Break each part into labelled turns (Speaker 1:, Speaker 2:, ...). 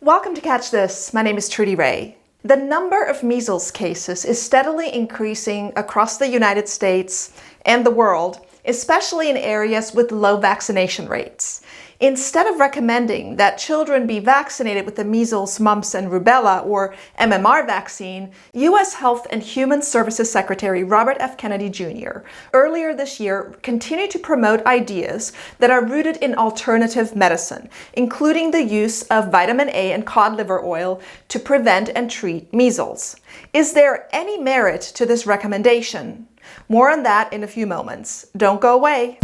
Speaker 1: Welcome to Catch This. My name is Trudy Ray. The number of measles cases is steadily increasing across the United States and the world, especially in areas with low vaccination rates. Instead of recommending that children be vaccinated with the measles, mumps, and rubella, or MMR vaccine, U.S. Health and Human Services Secretary Robert F. Kennedy Jr. earlier this year continued to promote ideas that are rooted in alternative medicine, including the use of vitamin A and cod liver oil to prevent and treat measles. Is there any merit to this recommendation? More on that in a few moments. Don't go away.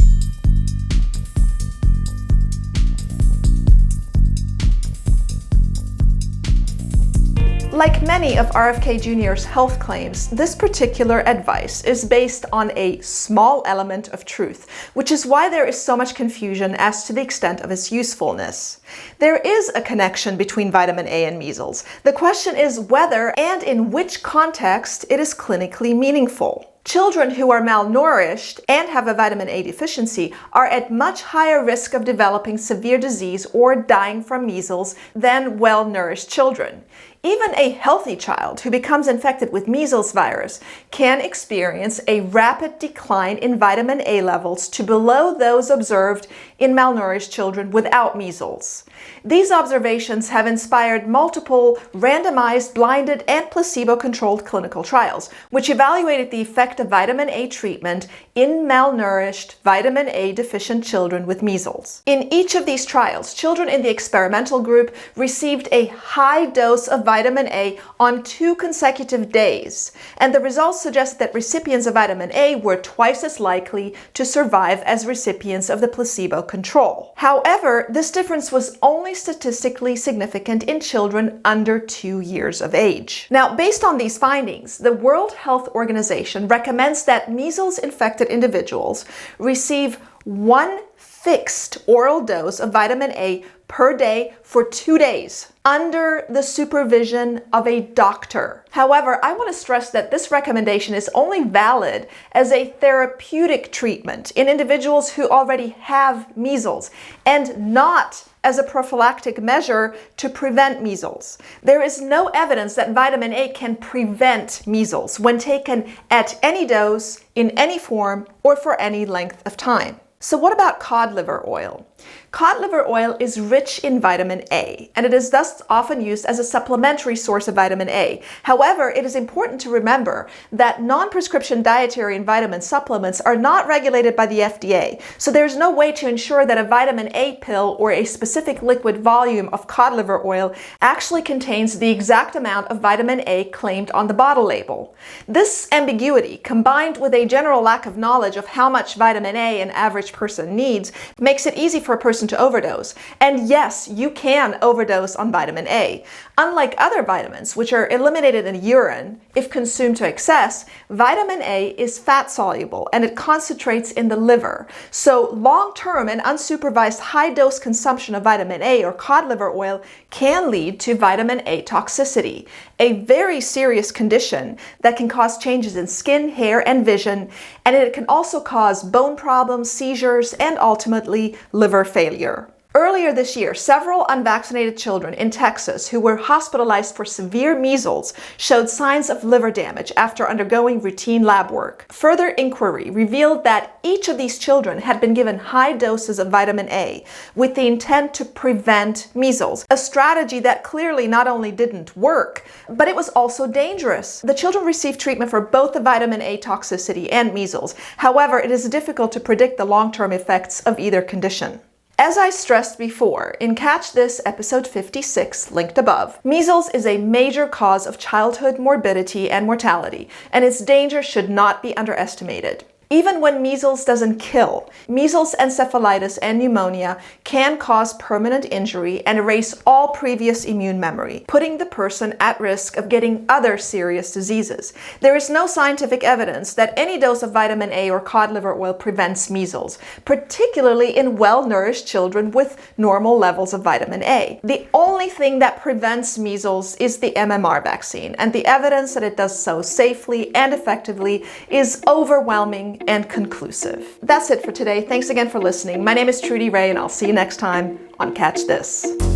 Speaker 1: Like many of RFK Jr.'s health claims, this particular advice is based on a small element of truth, which is why there is so much confusion as to the extent of its usefulness. There is a connection between vitamin A and measles. The question is whether and in which context it is clinically meaningful. Children who are malnourished and have a vitamin A deficiency are at much higher risk of developing severe disease or dying from measles than well-nourished children. Even a healthy child who becomes infected with measles virus can experience a rapid decline in vitamin A levels to below those observed in malnourished children without measles. These observations have inspired multiple randomized, blinded, and placebo-controlled clinical trials, which evaluated the effect of vitamin A treatment in malnourished, vitamin A deficient children with measles. In each of these trials, children in the experimental group received a high dose of vitamin A on 2 consecutive days, and the results suggest that recipients of vitamin A were twice as likely to survive as recipients of the placebo control. However, this difference was only statistically significant in children under 2 years of age. Now, based on these findings, the World Health Organization recommends that measles-infected individuals receive 1 fixed oral dose of vitamin A per day for 2 days under the supervision of a doctor. However, I want to stress that this recommendation is only valid as a therapeutic treatment in individuals who already have measles and not as a prophylactic measure to prevent measles. There is no evidence that vitamin A can prevent measles when taken at any dose, in any form, or for any length of time. So what about cod liver oil? Cod liver oil is rich in vitamin A, and it is thus often used as a supplementary source of vitamin A. However, it is important to remember that non-prescription dietary and vitamin supplements are not regulated by the FDA, so there's no way to ensure that a vitamin A pill or a specific liquid volume of cod liver oil actually contains the exact amount of vitamin A claimed on the bottle label. This ambiguity, combined with a general lack of knowledge of how much vitamin A an average person needs, makes it easy for a person to overdose. And yes, you can overdose on vitamin A. Unlike other vitamins, which are eliminated in urine if consumed to excess, vitamin A is fat soluble and it concentrates in the liver. So long-term and unsupervised high-dose consumption of vitamin A or cod liver oil can lead to vitamin A toxicity, a very serious condition that can cause changes in skin, hair, and vision, and it can also cause bone problems, seizures, and ultimately liver failure. Earlier this year, several unvaccinated children in Texas who were hospitalized for severe measles showed signs of liver damage after undergoing routine lab work. Further inquiry revealed that each of these children had been given high doses of vitamin A with the intent to prevent measles, a strategy that clearly not only didn't work, but it was also dangerous. The children received treatment for both the vitamin A toxicity and measles. However, it is difficult to predict the long-term effects of either condition. As I stressed before, in Catch This episode 56, linked above, measles is a major cause of childhood morbidity and mortality, and its danger should not be underestimated. Even when measles doesn't kill, measles encephalitis and pneumonia can cause permanent injury and erase all previous immune memory, putting the person at risk of getting other serious diseases. There is no scientific evidence that any dose of vitamin A or cod liver oil prevents measles, particularly in well-nourished children with normal levels of vitamin A. The only thing that prevents measles is the MMR vaccine, and the evidence that it does so safely and effectively is overwhelming and conclusive. That's it for today. Thanks again for listening. My name is Trudy Ray, and I'll see you next time on Catch This.